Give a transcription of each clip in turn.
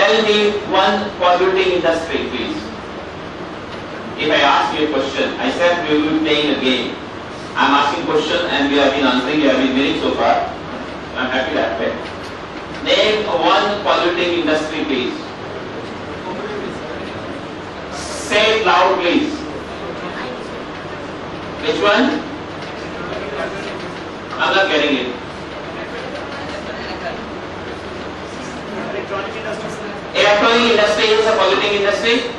Tell me one polluting industry, please. If I ask you a question, I said we will be playing a game. I'm asking question and we have been answering, we have been winning so far. I'm happy that way. Name one polluting industry, please. Say it loud, please. Which one? I'm not getting it. Electronic industry is a polluting industry?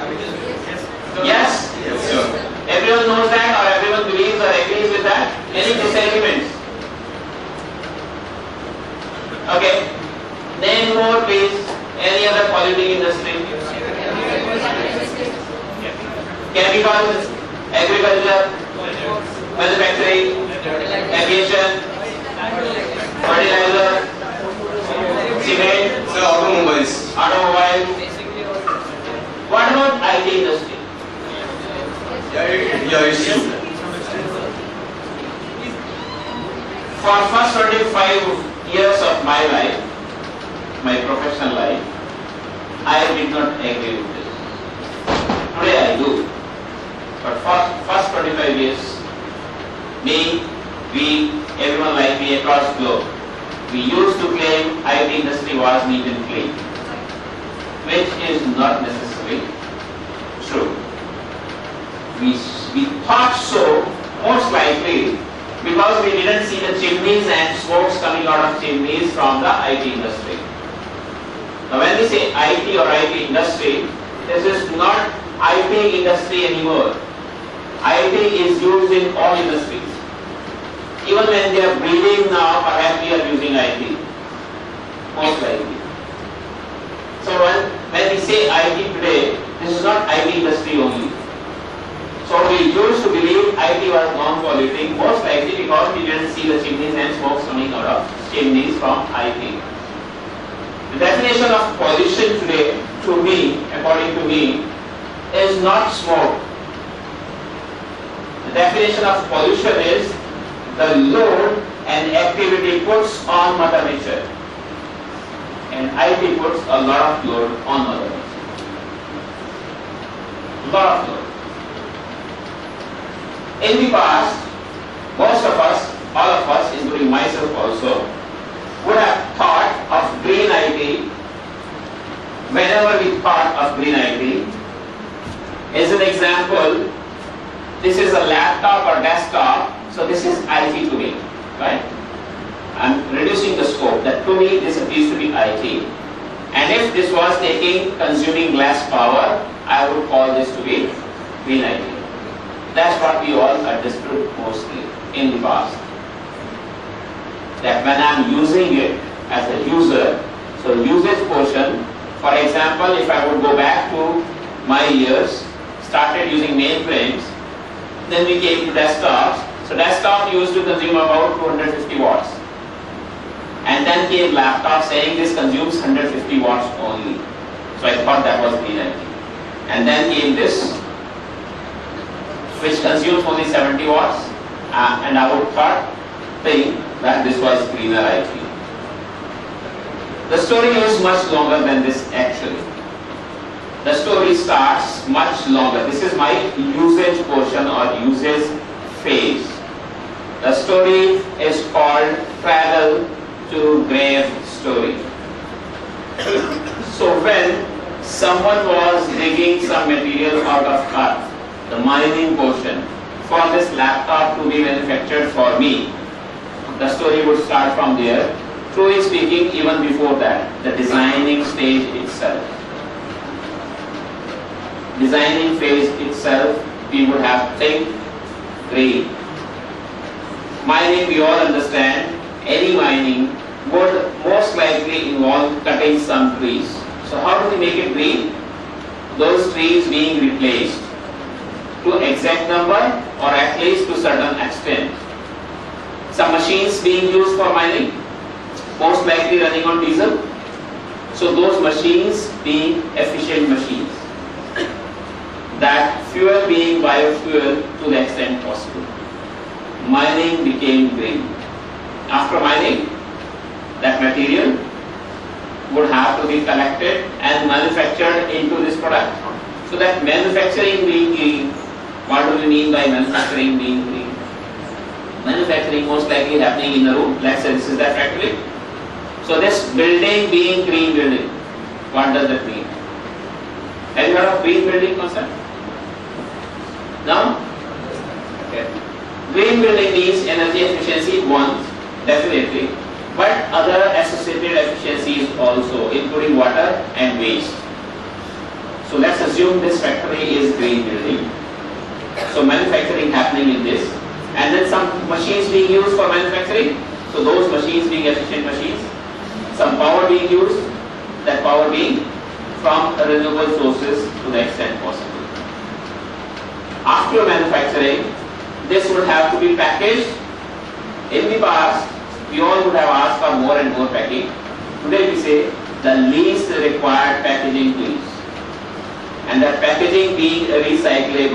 Yes? Sure. Everyone knows that, or everyone believes or agrees with that? Any disagreements? Okay. Name more, please. Any other polluting industry? Chemicals, agriculture, manufacturing, aviation, fertilizer, cement, automobiles. What about IT industry? For first 25 years of my life, my professional life, I did not agree with this. Today I do. But for first 25 years, everyone like me across the globe, we used to claim IT industry was neat and clean, which is not necessarily true. We thought so, most likely, because we didn't see the chimneys and smokes coming out of chimneys from the IT industry. Now when we say IT or IT industry, this is not IT industry anymore. IT is used in all industries. Even when they are breathing now, perhaps we are using IT. Most likely. So when we say IT today, this is not IT industry only. So we used to believe IT was non-polluting, most likely because we didn't see the chimneys and smokes coming out of chimneys from IT. The definition of pollution today, to me, according to me, is not smoke. The definition of pollution is the load and activity puts on Mother Nature. And IT puts a lot of load on Mother Nature. A lot of load. In the past, most of us, all of us, including myself also, would have thought of green IT. Whenever we thought of green IT, as an example, this is a laptop or desktop, so this is IT to me, right? I'm reducing the scope, that to me this appears to be IT. And if this was consuming less power, I would call this to be green IT. That's what we all understood mostly in the past. That when I'm using it as a user, so usage portion, for example, if I would go back to my years, started using mainframes, then we came to desktops. So desktop used to consume about 250 watts. And then came laptop saying this consumes 150 watts only. So I thought that was green IT. And then came this, which consumes only 70 watts, and I would think that this was greener IT. The story is much longer than this actually. The story starts much longer. This is my usage portion or usage phase. The story is called Cradle to Grave story. So when someone was digging some material out of earth, the mining portion, for this laptop to be manufactured for me, the story would start from there. Truly speaking, even before that, the designing stage itself. Designing phase itself, we would have think green. Mining, we all understand, any mining would most likely involve cutting some trees. So how do we make it green? Those trees being replaced to exact number or at least to certain extent. Some machines being used for mining, most likely running on diesel. So those machines being efficient machines. That fuel being biofuel to the extent possible. Mining became green. After mining, that material would have to be collected and into this product. So that manufacturing being green, what do we mean by manufacturing being green? Manufacturing most likely happening in the room. Let's say this is that factory. So this building being green building, what does that mean? Have you heard of green building concept? No? Okay. Green building means energy efficiency, one, definitely, but other associated efficiencies also, including water and waste. So let's assume this factory is green building. So manufacturing happening in this, and then some machines being used for manufacturing. So those machines being efficient machines, some power being used, that power being from renewable sources to the extent possible. After manufacturing, this would have to be packaged. In the past, we all would have asked for more and more packing. Today we say the least required packaging please. And that packaging being recyclable.